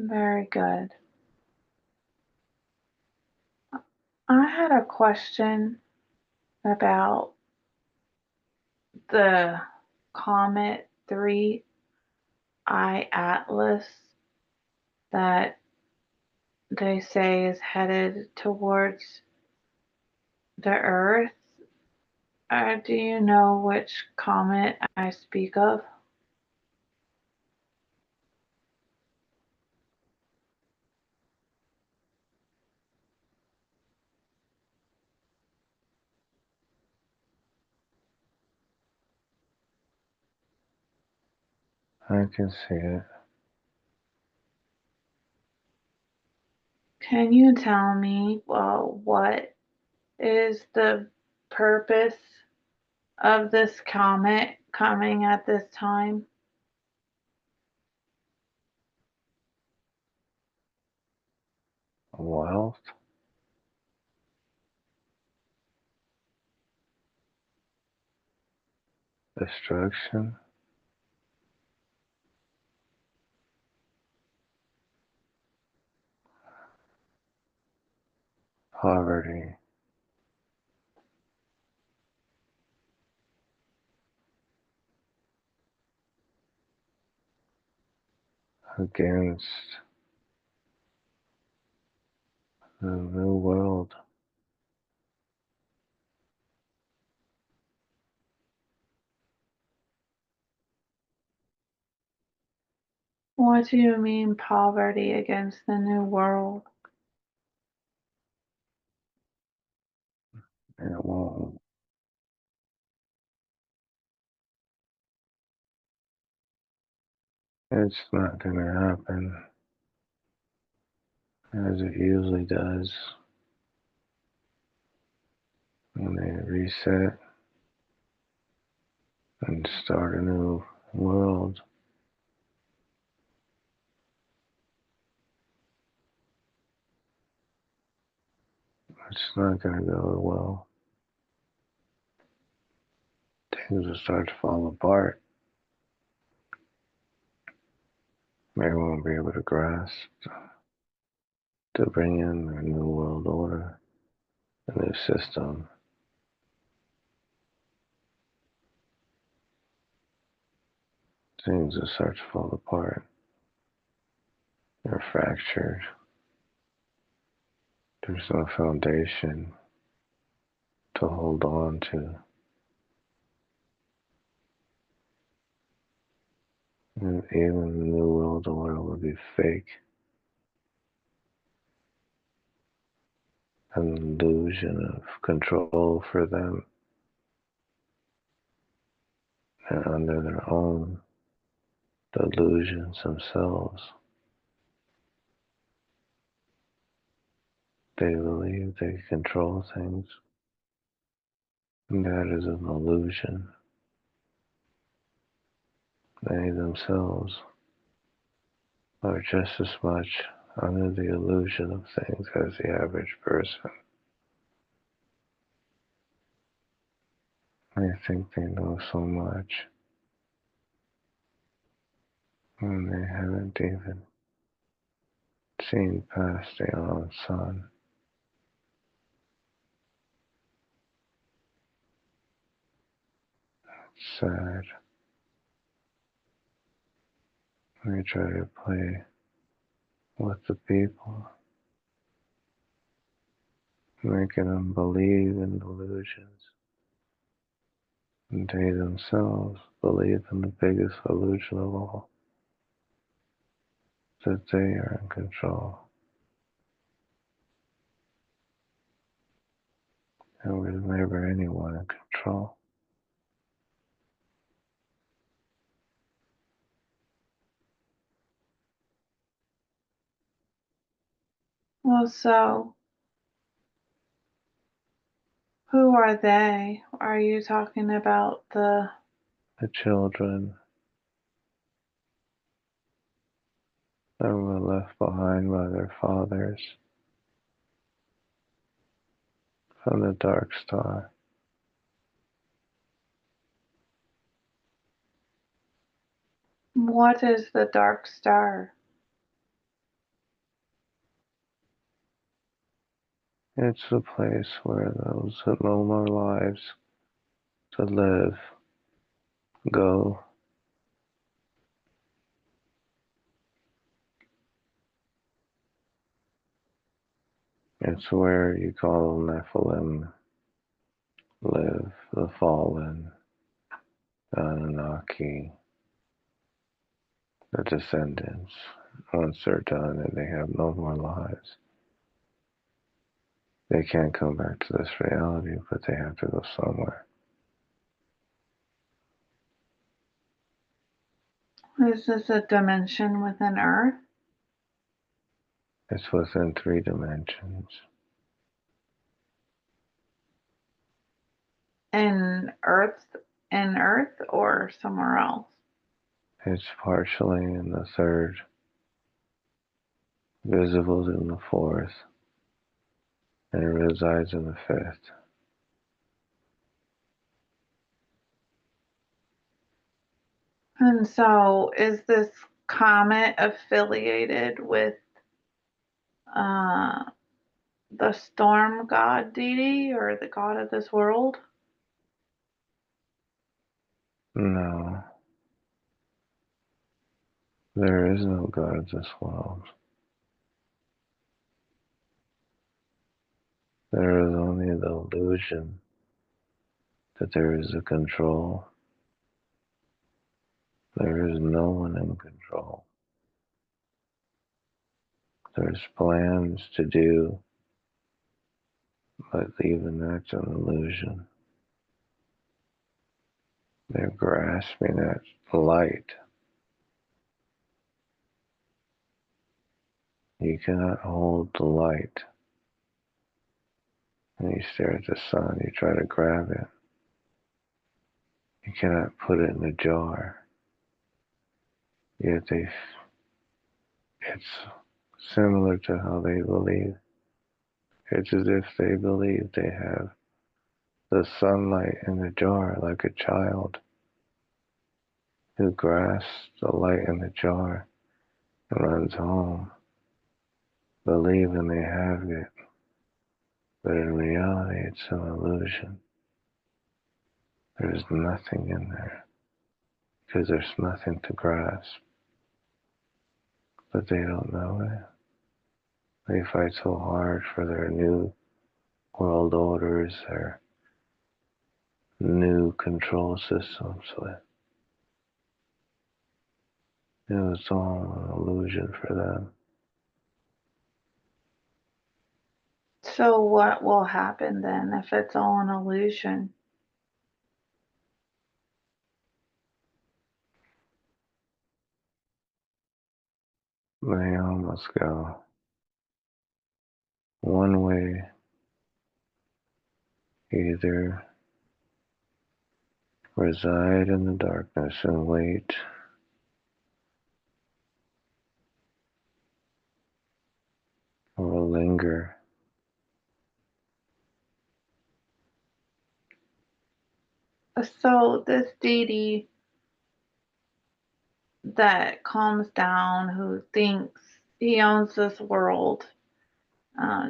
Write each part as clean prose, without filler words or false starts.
Very good. I had a question about the Comet 3I Atlas that they say is headed towards the Earth. Do you know which comet I speak of? I can see it. Can you tell me, what is the purpose of this comet coming at this time? Wealth, destruction, poverty, against the new world. What do you mean poverty against the new world? It won't. It's not going to happen as it usually does when they reset and start a new world. It's not going to go well. Things will start to fall apart. They won't be able to grasp to bring in a new world order, a new system. Things will start to fall apart. They're fractured. There's no foundation to hold on to. And even the new world order will be fake, an illusion of control for them and under their own delusions themselves. They believe they control things, and that is an illusion. They themselves are just as much under the illusion of things as the average person. They think they know so much when they haven't even seen past their own sun. It's sad. They try to play with the people, making them believe in illusions. And they themselves believe in the biggest illusion of all, that they are in control. And there's never anyone in control. Well, so who are they? Are you talking about the The children that were left behind by their fathers from the dark star. what is the dark star? It's the place where those with no more lives to live go. It's where you call Nephilim live, the fallen, the Anunnaki, the descendants. Once they're done and they have no more lives, they can't come back to this reality, but they have to go somewhere. Is this a dimension within Earth? It's within 3 dimensions. In Earth, in Earth, or somewhere else? It's partially in the third, visible in the fourth, and it resides in the fifth. And so, is this comet affiliated with uh, the storm god deity or the god of this world? No, there is no God of this world. There is only the illusion that there is a control. There is no one in control. There's plans to do, but even that's an illusion. They're grasping at light. You cannot hold the light. When you stare at the sun, you try to grab it. You cannot put it in a jar. Yet it's similar to how they believe. It's as if they believe they have the sunlight in a jar, like a child who grasps the light in the jar and runs home, believing they have it. But in reality, it's an illusion. There's nothing in there because there's nothing to grasp. But they don't know it. They fight so hard for their new world orders, their new control systems. It was all an illusion for them. So, what will happen then if it's all an illusion? They all must go. One way, either reside in the darkness and wait, or linger. So, this deity that calms down, who thinks he owns this world,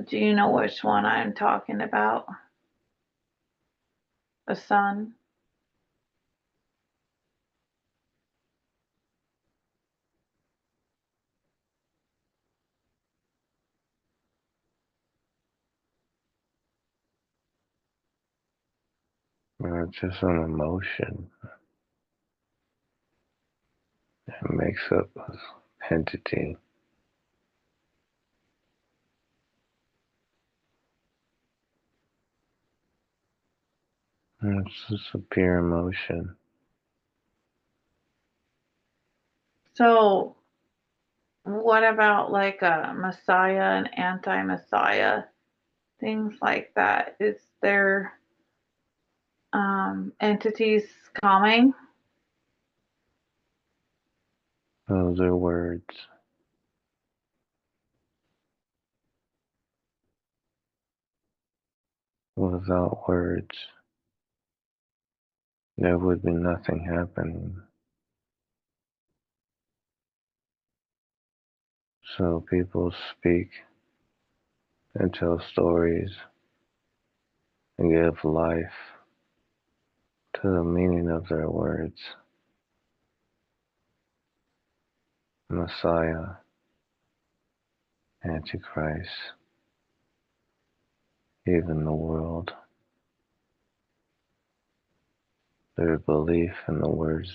do you know which one I'm talking about? The sun? It's just an emotion. It makes up an entity. It's just a pure emotion. So, what about like a messiah and anti-messiah, things like that? Is there entities coming? Those are words. Without words, there would be nothing happening. So people speak and tell stories and give life to the meaning of their words. Messiah, Antichrist, even the world. Their belief in the words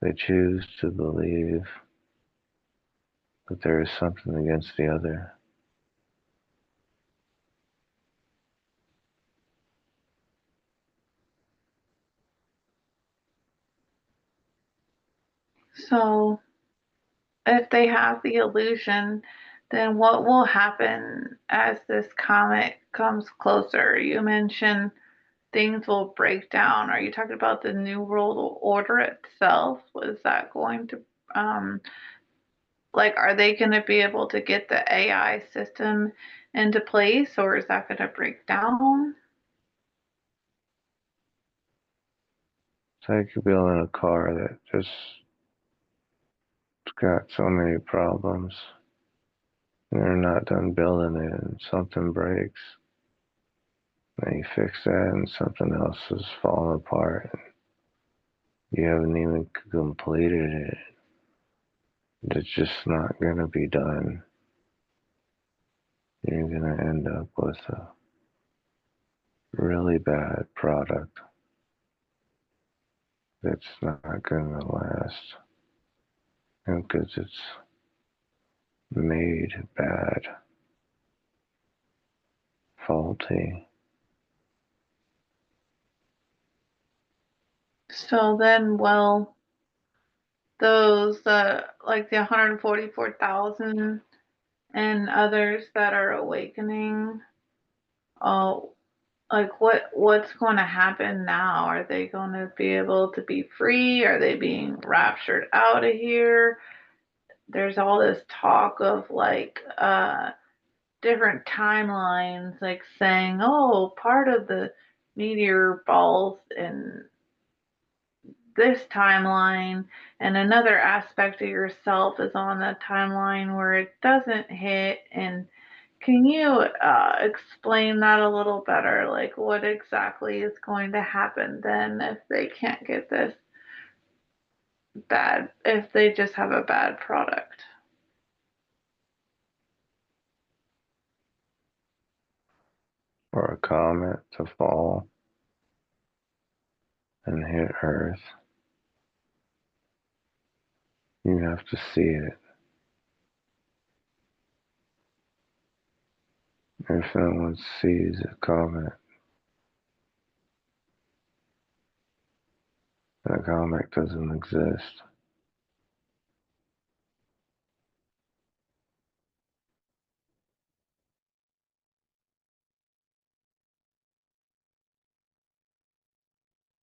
they choose to believe that there is something against the other. So, if they have the illusion, then what will happen as this comet comes closer? You mentioned things will break down. Are you talking about the New World Order itself? Was that going to, um, like, are they going to be able to get the AI system into place, or is that going to break down? It's like you're building a car that just got so many problems. And they're not done building it and something breaks. Then you fix that and something else is falling apart. You haven't even completed it. It's just not going to be done. You're going to end up with a really bad product that's not going to last because it's made bad, faulty. So then, well, those like the 144,000 and others that are awakening, oh, like what's going to happen now? Are they going to be able to be free? Are they being raptured out of here? There's all this talk of like different timelines, like saying, oh, part of the meteor falls in this timeline, and another aspect of yourself is on the timeline where it doesn't hit. And can you explain that a little better? Like, what exactly is going to happen then if they can't get this bad, if they just have a bad product? For a comet to fall and hit Earth, you have to see it. If no one sees a comet, the comet doesn't exist.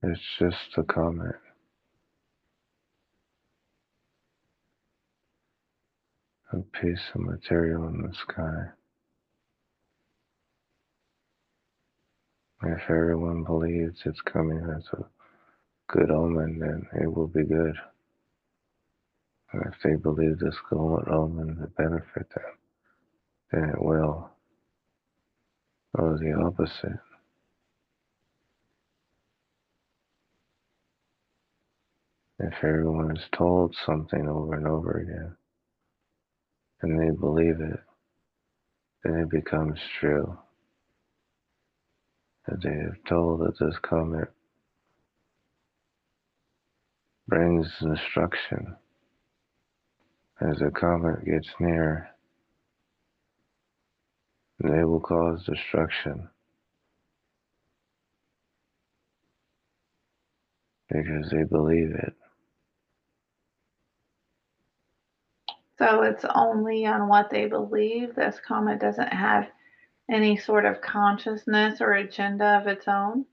It's just a comet, a piece of material in the sky. If everyone believes it's coming as a good omen, then it will be good. And if they believe this good omen will benefit them, then it will. Or the opposite. If everyone is told something over and over again, and they believe it, then it becomes true. That they have told that this comet brings destruction. As the comet gets near, they will cause destruction because they believe it. So it's only on what they believe. This comet doesn't have any sort of consciousness or agenda of its own.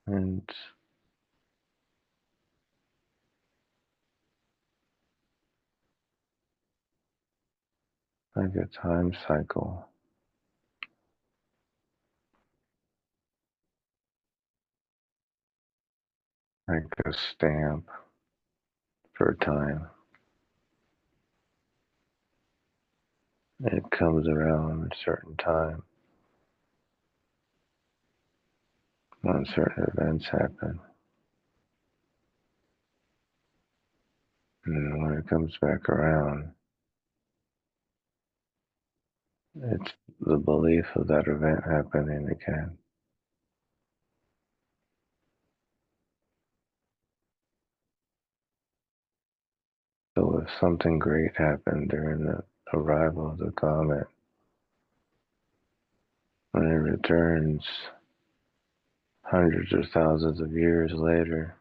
And like a time cycle, like a stamp for time. It comes around a certain time when certain events happen. And when it comes back around, it's the belief of that event happening again. So if something great happened during the arrival of the comet, when it returns hundreds or thousands of years later,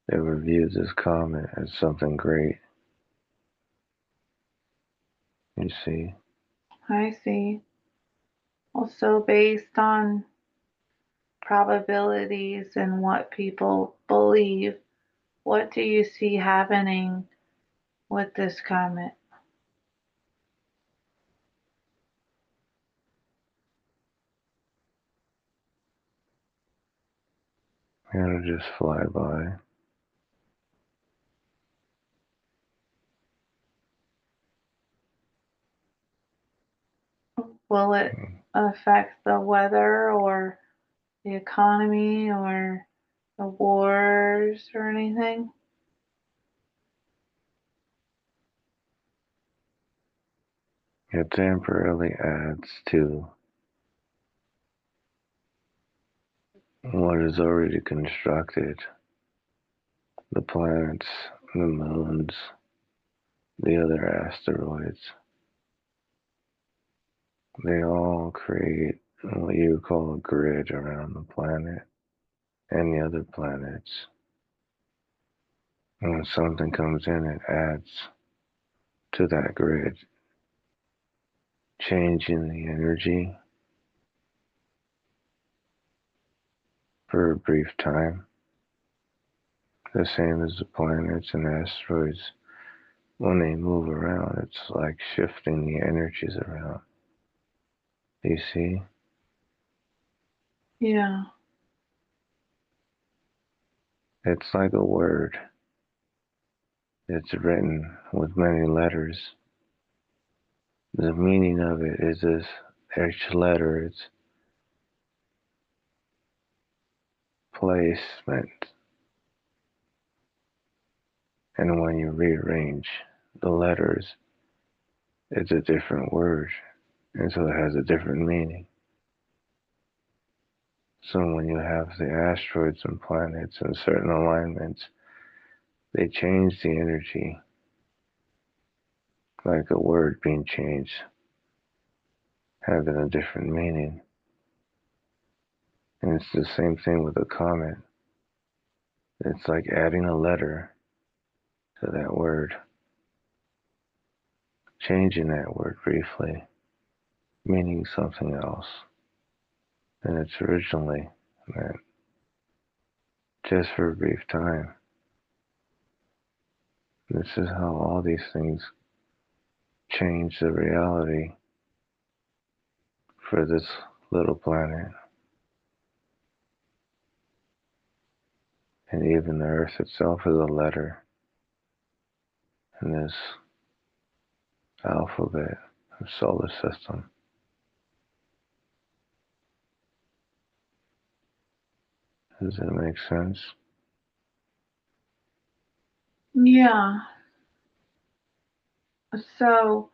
they review this comet as something great. You see, I see. Also, based on probabilities and what people believe, what do you see happening with this comet? it'll just fly by. Will it affect the weather or the economy or the wars or anything? It temporarily adds to what is already constructed. The planets, the moons, the other asteroids, they all create what you call a grid around the planet and the other planets. And when something comes in, it adds to that grid, changing the energy for a brief time. The same as the planets and asteroids. When they move around, it's like shifting the energies around. You see? Yeah. It's like a word. It's written with many letters. The meaning of it is this: each letter is placement. And when you rearrange the letters, it's a different word. And so it has a different meaning. So when you have the asteroids and planets in certain alignments, they change the energy like a word being changed, having a different meaning. And it's the same thing with a comet. It's like adding a letter to that word, changing that word briefly, meaning something else than it's originally meant, just for a brief time. This is how all these things change the reality for this little planet. And even the Earth itself is a letter in this alphabet of solar system. Does it make sense? Yeah. So